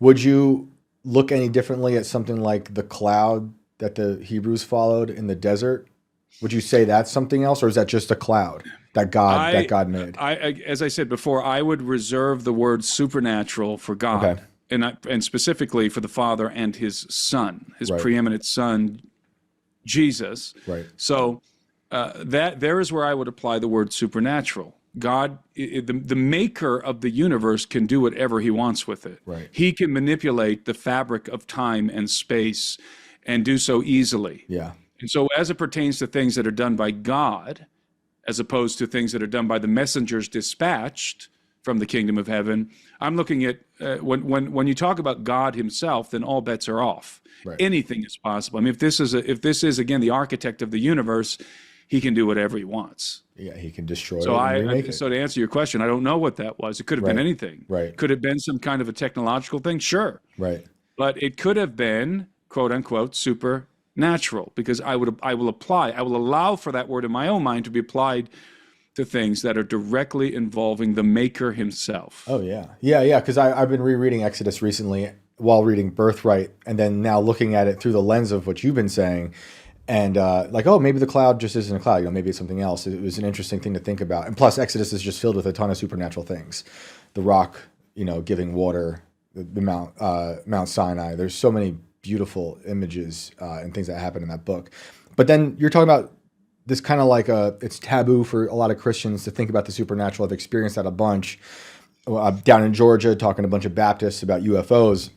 Would you look any differently at something like the cloud that the Hebrews followed in the desert? Would you say that's something else, or is that just a cloud that God made? As I said before, I would reserve the word supernatural for Okay. God, and specifically for the Father and His Son, His Right. preeminent Son, Jesus. Right. So that there is where I would apply the word supernatural. God, the maker of the universe, can do whatever He wants with it. Right. He can manipulate the fabric of time and space and do so easily. Yeah. And so, as it pertains to things that are done by God, as opposed to things that are done by the messengers dispatched from the kingdom of heaven, I'm looking at when you talk about God Himself, then all bets are off. Right. Anything is possible. I mean, if this is again the architect of the universe, He can do whatever He wants. Yeah, He can destroy So it and remake it. So to answer your question, I don't know what that was. It could have been anything. Right. Could it have been some kind of a technological thing? Sure. Right. But it could have been, quote unquote, supernatural, because I will allow for that word in my own mind to be applied to things that are directly involving the Maker Himself. Oh yeah, yeah. Because I've been rereading Exodus recently while reading Birthright, and then now looking at it through the lens of what you've been saying, and like, oh, maybe the cloud just isn't a cloud. You know, maybe it's something else. It was an interesting thing to think about. And plus, Exodus is just filled with a ton of supernatural things. The rock, giving water, the Mount Sinai. There's so many beautiful images and things that happen in that book. But then you're talking about this kind of like it's taboo for a lot of Christians to think about the supernatural. I've experienced that a bunch. Down in Georgia, talking to a bunch of Baptists about UFOs.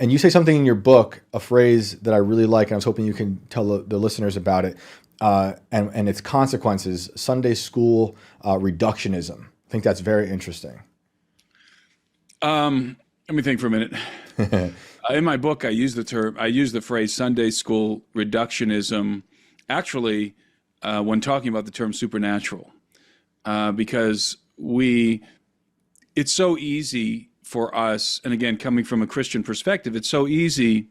And you say something in your book, a phrase that I really like, and I was hoping you can tell the listeners about it, and its consequences, Sunday school reductionism. I think that's very interesting. Let me think for a minute. In my book, I use the phrase Sunday school reductionism, actually, when talking about the term supernatural, because it's so easy for us, and again, coming from a Christian perspective, it's so easy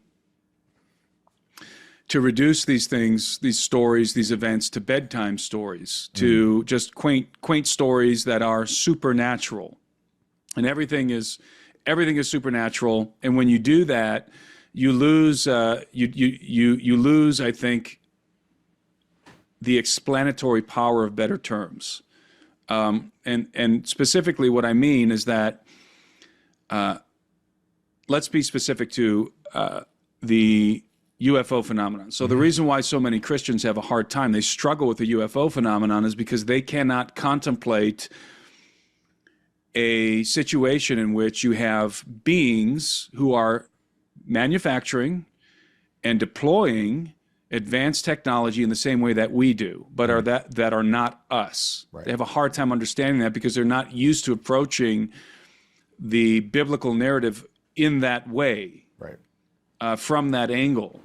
to reduce these things, these stories, these events to bedtime stories, to just quaint stories that are supernatural, and everything is supernatural. And when you do that, you lose, you lose, I think, the explanatory power of better terms. And specifically, what I mean is that let's be specific to the UFO phenomenon. So the reason why so many Christians have a hard time, they struggle with the UFO phenomenon, is because they cannot contemplate a situation in which you have beings who are manufacturing and deploying advanced technology in the same way that we do, but are that are not us. Right. They have a hard time understanding that because they're not used to approaching the biblical narrative in that way, right, from that angle.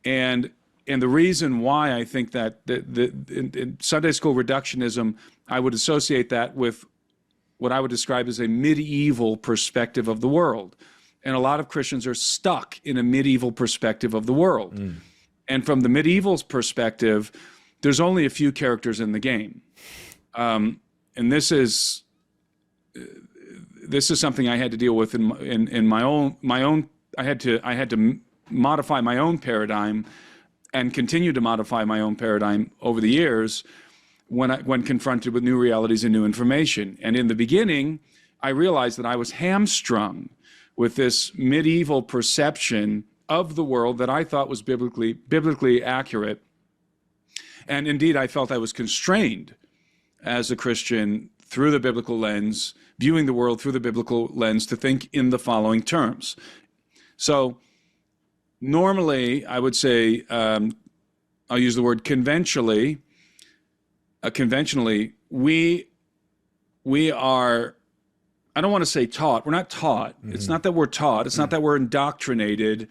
And the reason why I think that in Sunday school reductionism, I would associate that with what I would describe as a medieval perspective of the world. And a lot of Christians are stuck in a medieval perspective of the world. And from the medieval's perspective, there's only a few characters in the game. And this is something I had to deal with in my own. I had to modify my own paradigm, and continue to modify my own paradigm over the years when confronted with new realities and new information. And in the beginning, I realized that I was hamstrung with this medieval perception of the world that I thought was biblically accurate. And indeed, I felt I was constrained as a Christian through the biblical lens, viewing the world through the biblical lens, to think in the following terms. So normally, I would say, I'll use the word conventionally, we are, I don't want to say taught. We're not taught. It's not that we're taught. It's not that we're indoctrinated.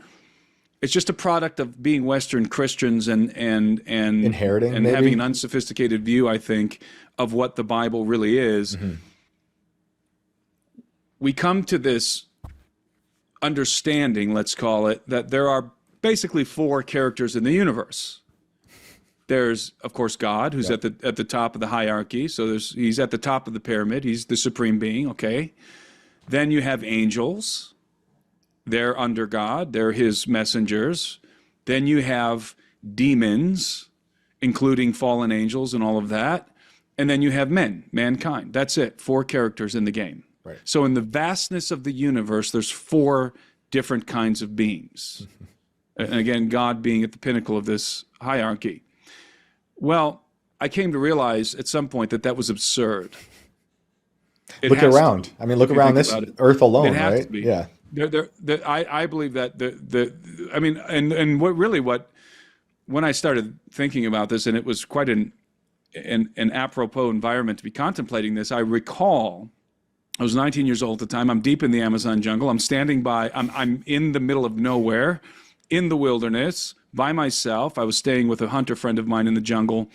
It's just a product of being Western Christians and inheriting and maybe? having an unsophisticated view, I think, of what the Bible really is. We come to this understanding, let's call it, that there are basically four characters in the universe. There's, of course, God, who's at the top of the hierarchy. So he's at the top of the pyramid. He's the supreme being, okay? Then you have angels, They're under God. They're his messengers. Then you have demons, including fallen angels and all of that. And then you have mankind. That's it. 4 characters in the game. Right. So in the vastness of the universe, there's 4 different kinds of beings. And again, God being at the pinnacle of this hierarchy. Well, I came to realize at some point that was absurd. Look around. I mean, look around this earth alone, it has right? to be. Yeah. I believe that I mean, and what when I started thinking about this, and it was quite an apropos environment to be contemplating this, I recall I was 19 years old at the time. I'm deep in the Amazon jungle. I'm standing by, I'm in the middle of nowhere, in the wilderness, by myself. I was staying with a hunter friend of mine in the jungle,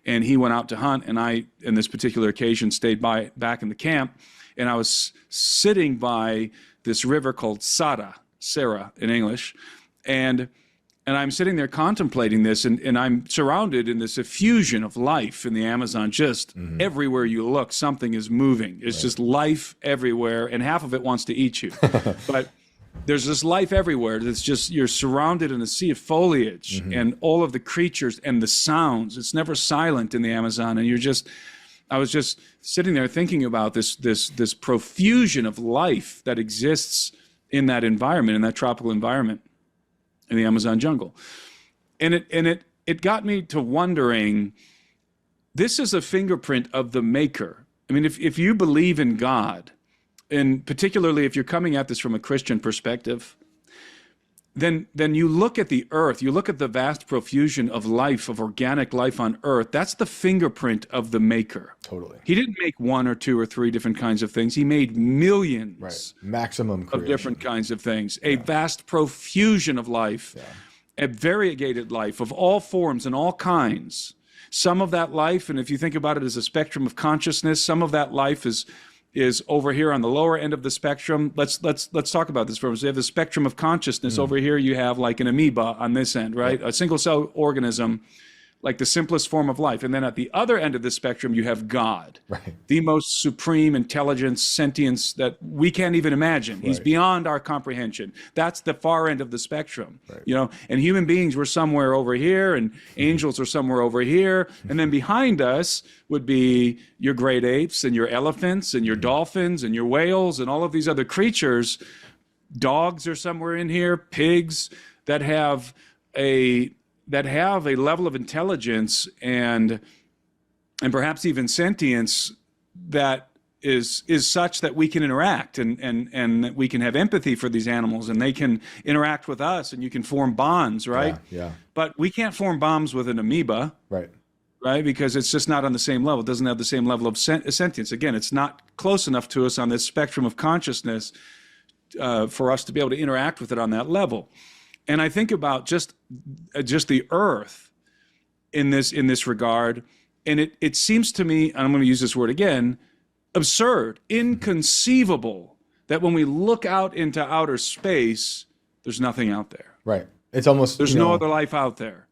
and he went out to hunt, and I, in this particular occasion, stayed back in the camp, and I was sitting by this river called Sarah in English, and I'm sitting there contemplating this, and I'm surrounded in this effusion of life in the Amazon. Just everywhere you look, something is moving. It's just life everywhere, and half of it wants to eat you. But there's this life everywhere that's just, you're surrounded in a sea of foliage and all of the creatures and the sounds. It's never silent in the Amazon, and I was just sitting there thinking about this profusion of life that exists in that environment, in that tropical environment, in the Amazon jungle. And it got me to wondering, this is a fingerprint of the maker. I mean, if you believe in God, and particularly if you're coming at this from a Christian perspective, then you look at the earth, you look at the vast profusion of life, of organic life on earth. That's the fingerprint of the maker. Totally. He didn't make 1 or 2 or 3 different kinds of things. He made millions maximum creation. of different kinds of things. A vast profusion of life, a variegated life of all forms and all kinds. Some of that life, and if you think about it as a spectrum of consciousness, some of that life is over here on the lower end of the spectrum. Let's talk about this for a moment. So you have the spectrum of consciousness. Over here you have like an amoeba on this end, right? A single cell organism, like the simplest form of life. And then at the other end of the spectrum you have God, the most supreme intelligence, sentience that we can't even imagine. He's beyond our comprehension. That's the far end of the spectrum, you know. And human beings were somewhere over here, and angels are somewhere over here, and then behind us would be your great apes and your elephants and your dolphins and your whales and all of these other creatures. Dogs are somewhere in here, pigs that have a level of intelligence and perhaps even sentience that is such that we can interact and that we can have empathy for these animals, and they can interact with us, and you can form bonds, right? Yeah. But we can't form bonds with an amoeba, right? Because it's just not on the same level. It doesn't have the same level of sentience. Again, it's not close enough to us on this spectrum of consciousness for us to be able to interact with it on that level. And I think about just the earth in this regard, and it seems to me, and I'm going to use this word again, absurd, inconceivable that when we look out into outer space, there's nothing out there. Right. It's almost there's no other life out there.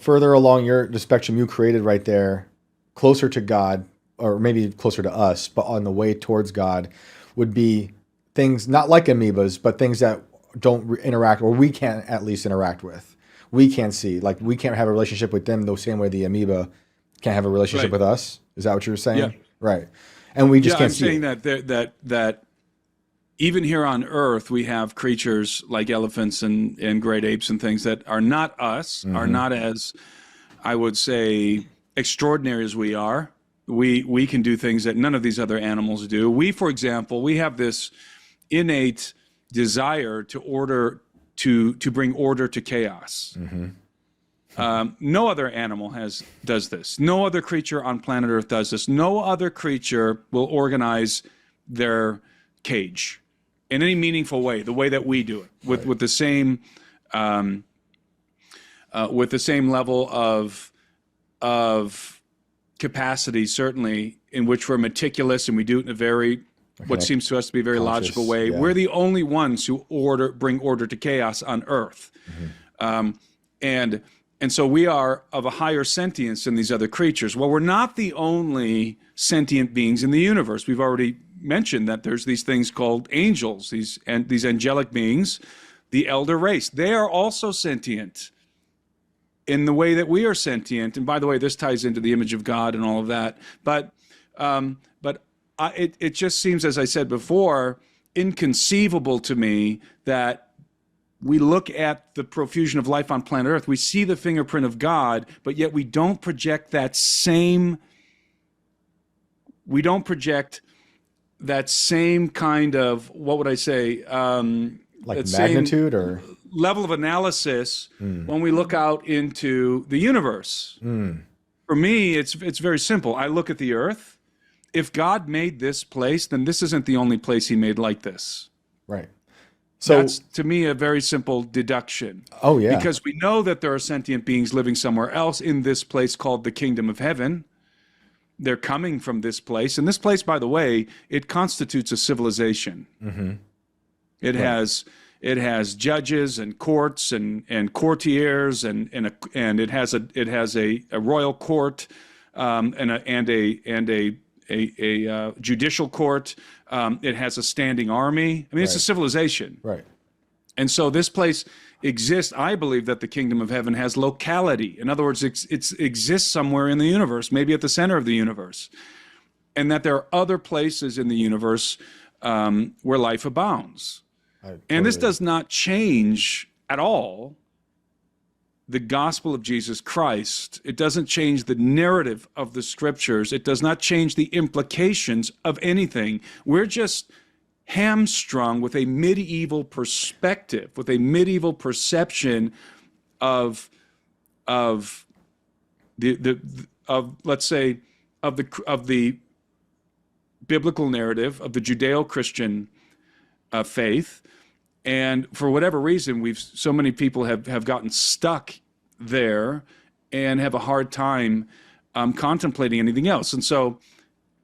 Further along the spectrum you created right there, closer to God, or maybe closer to us, but on the way towards God, would be things not like amoebas, but things that don't interact, or we can't at least interact with. We can't see, like we can't have a relationship with them the same way the amoeba can't have a relationship with us. Is that what you're saying? Yeah. Right. And we just can't see. I'm saying that even here on Earth, we have creatures like elephants and great apes and things that are not us, are not as, I would say, extraordinary as we are. We can do things that none of these other animals do. We, for example, we have this innate desire to bring order to chaos. No other animal does this. No other creature on planet Earth does this. No other creature will organize their cage in any meaningful way, the way that we do it, with the same level of capacity, certainly, in which we're meticulous and we do it in a very what seems to us to be a very logical way. We're the only ones who bring order to chaos on Earth. And so we are of a higher sentience than these other creatures. Well, we're not the only sentient beings in the universe. We've already mentioned that there's these things called angels, these angelic beings, the elder race. They are also sentient in the way that we are sentient. And by the way, this ties into the image of God and all of that. But it just seems, as I said before, inconceivable to me that we look at the profusion of life on planet Earth, we see the fingerprint of God, but yet we don't project that same kind of, what would I say? Like magnitude or level of analysis when we look out into the universe. For me, it's very simple. I look at the Earth. If God made this place, then this isn't the only place he made like this. Right. So that's, to me, a very simple deduction. Oh, yeah. Because we know that there are sentient beings living somewhere else in this place called the kingdom of heaven. They're coming from this place. And this place, by the way, it constitutes a civilization. Mm-hmm. It has judges and courts and courtiers and it has a royal court and a judicial court. It has a standing army. I mean, it's a civilization. Right. And so this place exists. I believe that the kingdom of heaven has locality. In other words, it exists somewhere in the universe, maybe at the center of the universe, and that there are other places in the universe where life abounds. And this does not change at all the gospel of Jesus Christ. It doesn't change the narrative of the scriptures. It does not change the implications of anything. We're just hamstrung with a medieval perspective, with a medieval perception of the biblical narrative of the Judeo-Christian faith. And for whatever reason, so many people have gotten stuck there and have a hard time contemplating anything else. And so,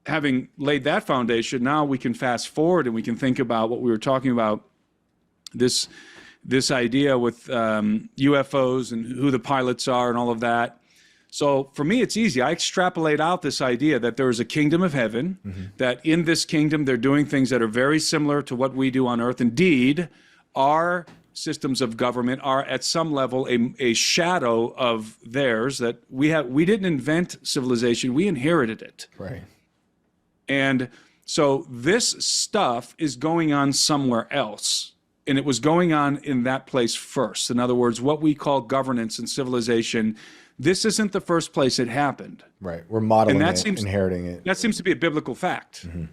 having laid that foundation, now we can fast forward and we can think about what we were talking about, this idea with UFOs and who the pilots are and all of that. So for me, it's easy. I extrapolate out this idea that there is a kingdom of heaven, that in this kingdom they're doing things that are very similar to what we do on earth. Indeed, our systems of government are at some level a shadow of theirs, that we didn't invent civilization, we inherited it. Right. And so this stuff is going on somewhere else. And it was going on in that place first. In other words, what we call governance and civilization, this isn't the first place it happened. Right. We're modeling it, inheriting it. That seems to be a biblical fact. Mm-hmm.